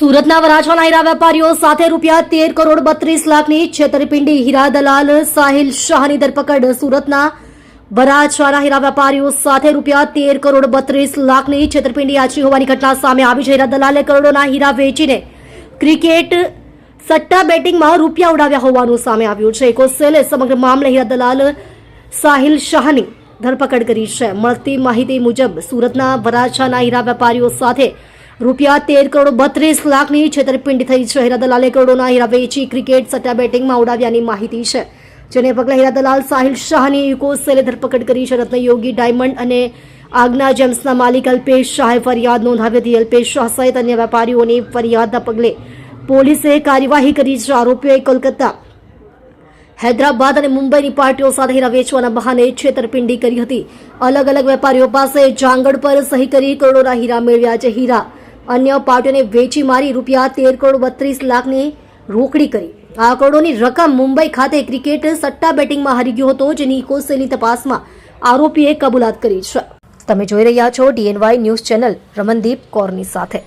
સુરતના વરાછાના હીરા વેપારીઓ સાથે રૂપિયા 13 કરોડ 32 લાખની છેતરપિંડી હીરા દલાલ સાહિલ શાહની ધરપકડ. સુરતના વરાછાના હીરા વેપારીઓ સાથે રૂપિયા 13 કરોડ 32 લાખની છેતરપિંડી આચરી હોવાની ઘટના સામે આવી છે. હીરા દલાલે કરોડોના હીરા વેચીને ક્રિકેટ સટ્ટા બેટિંગમાં રૂપિયા ઉડાવ્યા હોવાનું સામે આવ્યું છે. એકોસેલે સમગ્ર મામલે હીરા દલાલ સાહિલ શાહની ધરપકડ કરી છે. મળતી માહિતી મુજબ સુરતના વરાછાના હીરા વેપારીઓ સાથે રૂપિયા 13 કરોડ 32 લાખની છેતરપિંડી થઈ છે. હીરા દલાલે કરોડોના હીરા વેચી ક્રિકેટ સટ્ટા બેટિંગમાં ઉડાવ્યાની માહિતી છે, જેને પગલે હીરા દલાલ સાહિલ શાહની ઇકોસેલે ધરપકડ કરી છે. રત્નયોગી ડાયમંડ અને આગના જેમ્સના માલિક અલ્પેશ શાહે ફરિયાદ નોંધાવી હતી. અલ્પેશ શાહ સહિત અન્ય વેપારીઓની ફરિયાદના પગલે પોલીસે કાર્યવાહી કરી છે. આરોપીઓએ કોલકાતા, હૈદરાબાદ અને મુંબઈની પાર્ટીઓ સાથે હીરા વેચવાના બહાને છેતરપિંડી કરી હતી. અલગ અલગ વેપારીઓ પાસે જાંગડ પર સહી કરી કરોડોના હીરા મેળવ્યા છે. હીરા અન્ય પાર્ટીઓને વેચી મારી રૂપિયા 13 કરોડ 32 લાખની રોકડી કરી. આ કરોડોની રકમ મુંબઈ ખાતે ક્રિકેટ સટ્ટા બેટિંગમાં હારી ગયો હતો, જેની ઇકોસેલની તપાસમાં આરોપીએ કબૂલાત કરી છે. તમે જોઈ રહ્યા છો DNY ન્યૂઝ ચેનલ રમનદીપ કૌરની સાથે.